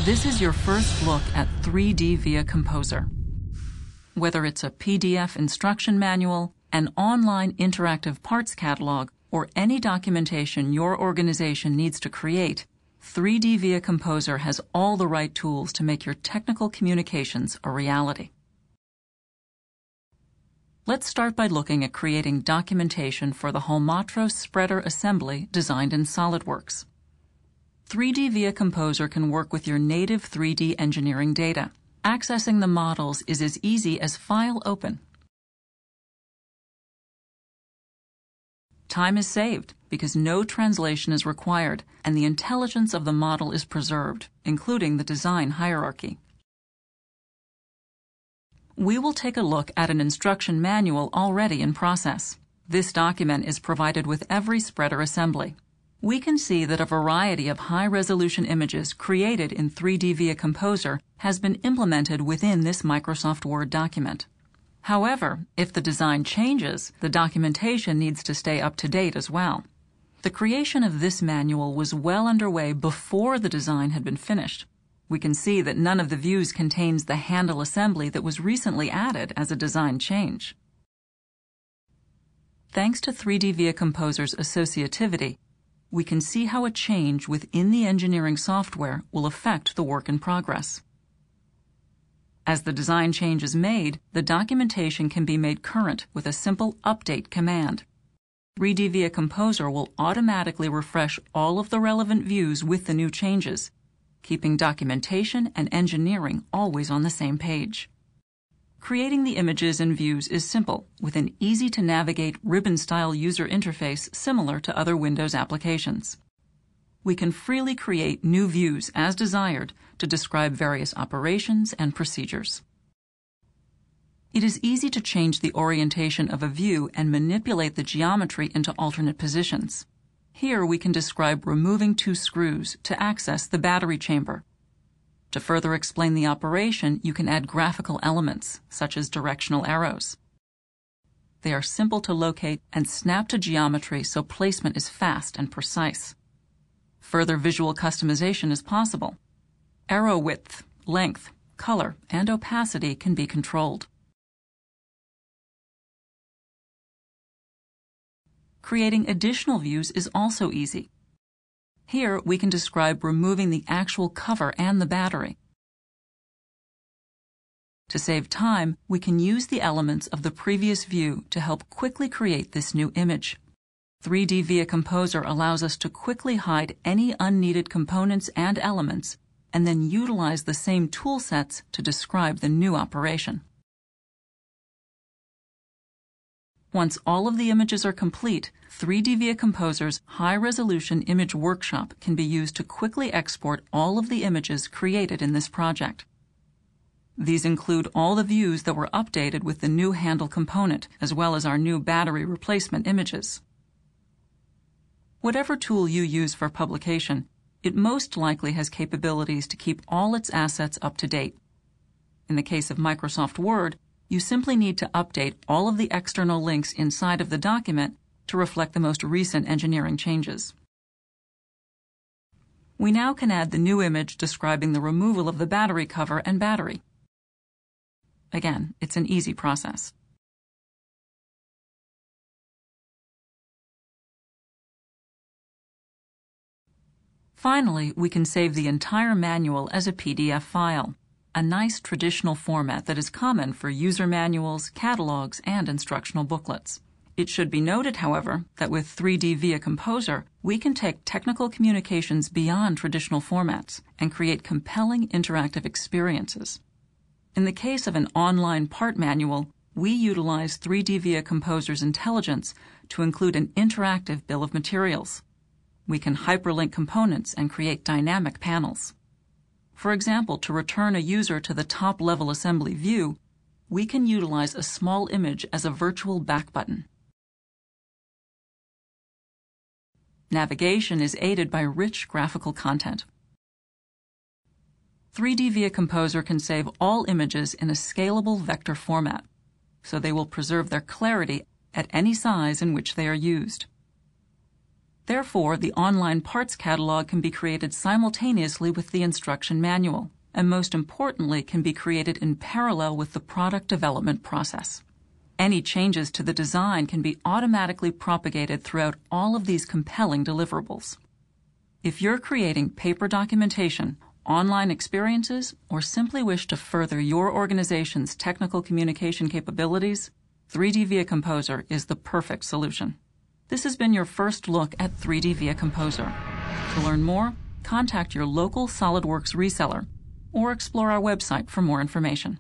This is your first look at 3D via Composer. Whether it's a PDF instruction manual, an online interactive parts catalog, or any documentation your organization needs to create, 3D via Composer has all the right tools to make your technical communications a reality. Let's start by looking at creating documentation for the Holmatros spreader assembly designed in SOLIDWORKS. 3D via Composer can work with your native 3D engineering data. Accessing the models is as easy as File Open. Time is saved because no translation is required and the intelligence of the model is preserved, including the design hierarchy. We will take a look at an instruction manual already in process. This document is provided with every spreader assembly. We can see that a variety of high-resolution images created in 3D via Composer has been implemented within this Microsoft Word document. However, if the design changes, the documentation needs to stay up to date as well. The creation of this manual was well underway before the design had been finished. We can see that none of the views contains the handle assembly that was recently added as a design change. Thanks to 3D via Composer's associativity, we can see how a change within the engineering software will affect the work in progress. As the design change is made, the documentation can be made current with a simple update command. 3D via Composer will automatically refresh all of the relevant views with the new changes, keeping documentation and engineering always on the same page. Creating the images and views is simple, with an easy-to-navigate ribbon-style user interface similar to other Windows applications. We can freely create new views as desired to describe various operations and procedures. It is easy to change the orientation of a view and manipulate the geometry into alternate positions. Here we can describe removing two screws to access the battery chamber. To further explain the operation, you can add graphical elements, such as directional arrows. They are simple to locate and snap to geometry so placement is fast and precise. Further visual customization is possible. Arrow width, length, color, and opacity can be controlled. Creating additional views is also easy. Here we can describe removing the actual cover and the battery. To save time, we can use the elements of the previous view to help quickly create this new image. 3D via Composer allows us to quickly hide any unneeded components and elements, and then utilize the same tool sets to describe the new operation. Once all of the images are complete, 3D via Composer's high-resolution image workshop can be used to quickly export all of the images created in this project. These include all the views that were updated with the new handle component, as well as our new battery replacement images. Whatever tool you use for publication, it most likely has capabilities to keep all its assets up to date. In the case of Microsoft Word, you simply need to update all of the external links inside of the document to reflect the most recent engineering changes. We now can add the new image describing the removal of the battery cover and battery. Again, it's an easy process. Finally, we can save the entire manual as a PDF file, a nice traditional format that is common for user manuals, catalogs, and instructional booklets. It should be noted, however, that with 3D via Composer, we can take technical communications beyond traditional formats and create compelling interactive experiences. In the case of an online part manual, we utilize 3D via Composer's intelligence to include an interactive bill of materials. We can hyperlink components and create dynamic panels. For example, to return a user to the top-level assembly view, we can utilize a small image as a virtual back button. Navigation is aided by rich graphical content. 3D via Composer can save all images in a scalable vector format, so they will preserve their clarity at any size in which they are used. Therefore, the online parts catalog can be created simultaneously with the instruction manual, and most importantly, can be created in parallel with the product development process. Any changes to the design can be automatically propagated throughout all of these compelling deliverables. If you're creating paper documentation, online experiences, or simply wish to further your organization's technical communication capabilities, 3D Via Composer is the perfect solution. This has been your first look at 3D Via Composer. To learn more, contact your local SOLIDWORKS reseller or explore our website for more information.